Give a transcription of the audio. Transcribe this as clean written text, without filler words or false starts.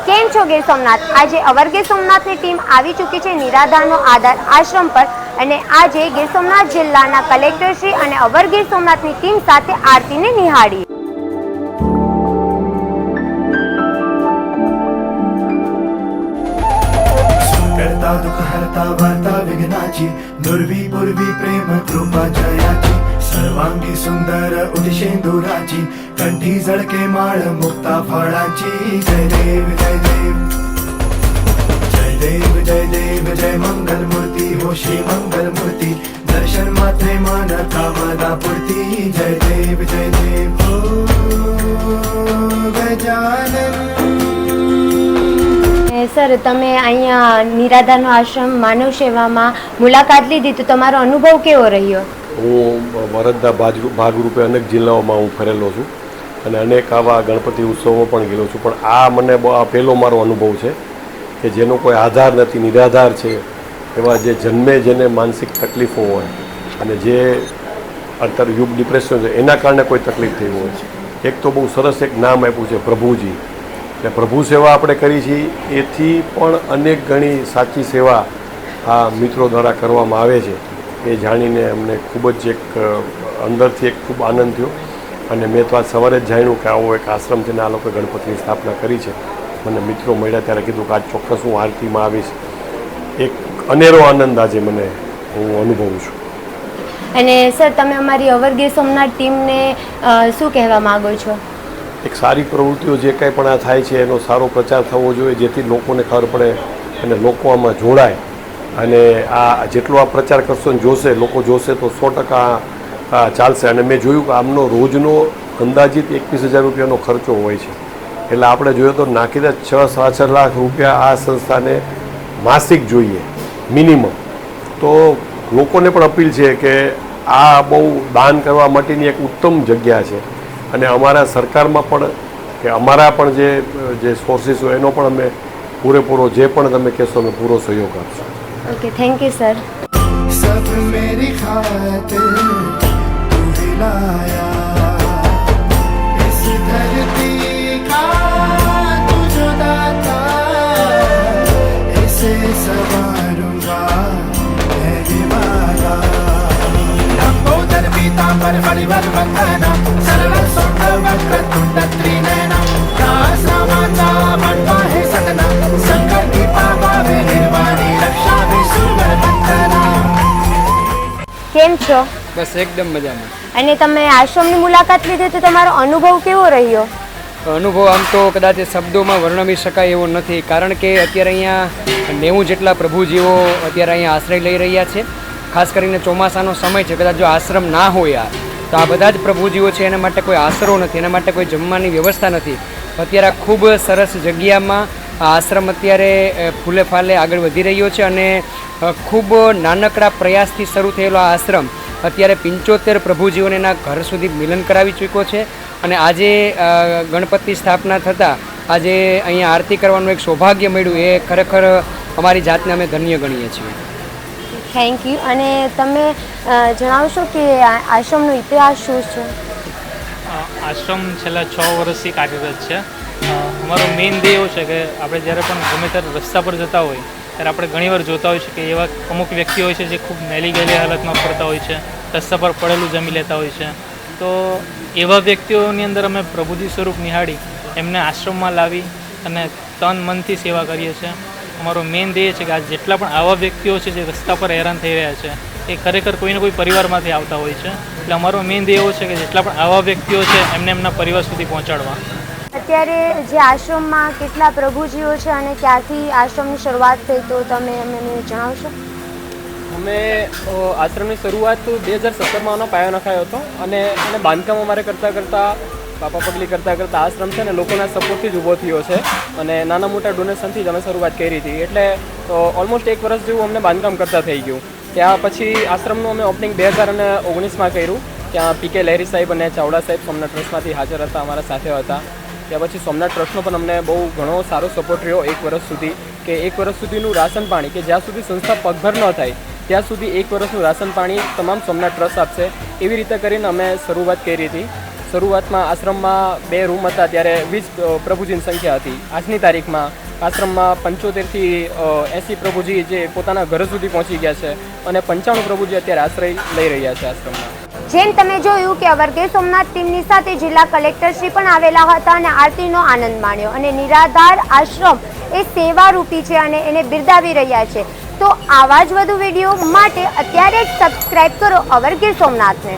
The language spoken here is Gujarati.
કેમ છો ગીર સોમનાથ? આજે અવર ગીર સોમનાથની ટીમ આવી ચૂકી છે નિરાધારનો આધાર આશ્રમ પર અને આજે ગીર સોમનાથ જિલ્લાના કલેક્ટરશ્રી અને અવર ગીર સોમનાથની ટીમ સાથે આરતીને નિહાળી. करता दुख हरता वार्ता विघ्नाची दुर्वी पूर्वी प्रेम कृपा जयाची सर्वांगी सुंदर उदिशेंदुराची कंठी झळके माळ मुक्ता फळाची जय देव जय देव जय देव जय देव जय मंगल मूर्ती हो श्री मंगल मूर्ती दर्शन मात्रे मन कामना पूर्ती जय देव हो गजानन. સર, તમે અહીંયા નિરાધારનો આશ્રમ માનવ સેવામાં મુલાકાત લીધી તો તમારો અનુભવ કેવો રહ્યો? હું વરદના ભાગરૂપે અનેક જિલ્લાઓમાં હું ફરેલો છું અને અનેક આવા ગણપતિ ઉત્સવમાં પણ ગયેલો છું, પણ આ મને પહેલો મારો અનુભવ છે કે જેનો કોઈ આધાર નથી, નિરાધાર છે એવા જે જન્મે જેને માનસિક તકલીફો હોય અને જે અત્યારે યુગ ડિપ્રેશન છે એના કારણે કોઈ તકલીફ થઈ હોય. એક તો બહુ સરસ એક નામ આપ્યું છે પ્રભુજી, એટલે પ્રભુ સેવા આપણે કરી છીએ એથી પણ અનેક ગણી સાચી સેવા આ મિત્રો દ્વારા કરવામાં આવે છે એ જાણીને અમને ખૂબ જ એક અંદરથી એક ખૂબ આનંદ થયો અને મેં તો આજ સવારે જ જાણ્યું કે આવો એક આશ્રમ છે ને આ લોકોએ ગણપતિની સ્થાપના કરી છે. મને મિત્રો મળ્યા ત્યારે કીધું કે આજ ચોક્કસ હું આરતીમાં આવીશ. એક અનેરો આનંદ આજે મને હું અનુભવું છું. અને સર, તમે અમારી અવર ગીર સોમનાથ ટીમને શું કહેવા માગો છો? એક સારી પ્રવૃત્તિઓ જે કાંઈ પણ આ થાય છે એનો સારો પ્રચાર થવો જોઈએ જેથી લોકોને ખબર પડે અને લોકો આમાં જોડાય અને આ જેટલો આ પ્રચાર કરશો ને જોશે લોકો જોશે તો 100% ચાલશે. અને મેં જોયું કે આમનો રોજનો અંદાજિત 21,000 રૂપિયાનો ખર્ચો હોય છે, એટલે આપણે જોઈએ તો નાખીને 6-6 લાખ રૂપિયા આ સંસ્થાને માસિક જોઈએ મિનિમમ. તો લોકોને પણ અપીલ છે કે આ બહુ દાન કરવા માટેની એક ઉત્તમ જગ્યા છે અને અમારા સરકારમાં પણ કે અમારા પણ જે સોર્સિસ હોય એનો પણ અમે પૂરેપૂરો જે પણ તમે કહેશો અમે પૂરો સહયોગ આપશું. Okay, thank you sir. सब मेरी खातिर तू हिलाया इस धरती का तू जो दाता इसे संवारूंगा है दीवाना लंबोदर पीतांबर परिवर वंदना सर्व सुंदर वक्र तुंड त्रिनयना रासमाचा मंडा है सदना संकटी पावावे निर्वाणी रक्षावे सुवर वंदना. કેમ છો? બસ એકદમ મજામાં. અને તમે આશ્રમની મુલાકાત લીધી તો તમારો અનુભવ કેવો રહ્યો? અનુભવ આમ તો કદાચ શબ્દોમાં વર્ણવી શકાય એવો નથી, કારણ કે અત્યારે અહીંયા 90 જેટલા પ્રભુજીઓ અત્યારે અહીંયા આશ્રય લઈ રહ્યા છે. ખાસ કરીને ચોમાસાનો સમય છે, કદાચ જો આશ્રમ ના હોય તો આ બધા જ પ્રભુજીઓ છે એના માટે કોઈ આશરો નથી, એના માટે કોઈ જમવાની વ્યવસ્થા નથી. અત્યારે આ ખૂબ સરસ જગ્યામાં આ આશ્રમ અત્યારે ફૂલે ફાલે આગળ વધી રહ્યો છે અને ખૂબ નાનકડા પ્રયાસથી શરૂ થયેલો આ આશ્રમ અત્યારે 75 પ્રભુજીઓને એના ઘર સુધી મિલન કરાવી ચૂક્યો છે. અને આજે ગણપતિ સ્થાપના થતાં આજે અહીંયા આરતી કરવાનું એક સૌભાગ્ય મળ્યું એ ખરેખર અમારી જાતને અમે ધન્ય ગણીએ છીએ. Thank you. અને તમે જણાવશો કે આશ્રમનો ઇતિહાસ શું છે? આશ્રમ છેલ્લા 6 વર્ષથી કાર્યરત છે. અમારો મેઇન ધ્યેય એવો છે કે આપણે જ્યારે પણ ગમે ત્યારે રસ્તા પર જતા હોય ત્યારે આપણે ઘણીવાર જોતા હોય છે કે એવા અમુક વ્યક્તિઓ હોય છે જે ખૂબ મેલી ગયેલી હાલતમાં ફરતા હોય છે, રસ્તા પર પડેલું જમી લેતા હોય છે. તો એવા વ્યક્તિઓની અંદર અમે પ્રભુજી સ્વરૂપ નિહાળી એમને આશ્રમમાં લાવી અને તન મનથી સેવા કરીએ છીએ. અમારો મેઇન ધ્યેય છે કે આ જેટલા પણ આવા વ્યક્તિઓ છે જે રસ્તા પર હેરાન થઈ રહ્યા છે એ ખરેખર કોઈને કોઈ પરિવારમાંથી આવતા હોય છે. એટલે અમારો મેઇન ધ્યેય એવો છે કે જેટલા પણ આવા વ્યક્તિઓ છે એમને એમના પરિવાર સુધી પહોંચાડવા. અત્યારે જે આશ્રમમાં કેટલા પ્રભુજીઓ છે અને ક્યાંથી આશ્રમની શરૂઆત થઈ તો તમે અમને જણાવશો? અમે આશ્રમની શરૂઆત 2017માં પાયો નખાયો હતો અને બાંધકામ અમારે કરતાં પાપા પગલી કરતાં આશ્રમ છે ને લોકોના સપોર્ટથી જ ઊભો થયો છે અને નાના મોટા ડોનેશનથી જ અમે શરૂઆત કરી હતી. એટલે ઓલમોસ્ટ 1 વર્ષ જેવું અમને બાંધકામ કરતાં થઈ ગયું. ત્યાં પછી આશ્રમનું અમે ઓપનિંગ 2019માં કર્યું. ત્યાં પીકે લહેરી સાહેબ અને ચાવડા સાહેબ સોમનાથ ટ્રસ્ટમાંથી હાજર હતા, અમારા સાથે હતા. ત્યાં પછી સોમનાથ ટ્રસ્ટનો પણ અમને બહુ ઘણો સારો સપોર્ટ રહ્યો 1 વર્ષ સુધી, કે 1 વર્ષ સુધીનું રાશન પાણી કે જ્યાં સુધી સંસ્થા પગભર ન થાય ત્યાં સુધી 1 વર્ષનું રાશન પાણી તમામ સોમનાથ ટ્રસ્ટ આપશે એવી રીતે કરીને અમે શરૂઆત કરી હતી. શરૂઆતમાં આશ્રમમાં 2 રૂમ હતા ત્યારે 20 પ્રભુજીની સંખ્યા હતી. આજની તારીખમાં આશ્રમમાં 75થી 80 પ્રભુજી જે પોતાના ઘર સુધી પહોંચી ગયા છે અને 95 પ્રભુજી અત્યારે આશ્રય લઈ રહ્યા છે આશ્રમમાં. જેમ તમે જોયું કે અવરગીર સોમનાથ ટીમની સાથે જિલ્લા કલેક્ટરશ્રી પણ આવેલા હતા અને આરતીનો આનંદ માણ્યો અને નિરાધાર આશ્રમ એ સેવારૂપી છે અને એને બિરદાવી રહ્યા છે. તો આવા જ વધુ વિડીયો માટે અત્યારે જ સબસ્ક્રાઇબ કરો અવરગીર સોમનાથને.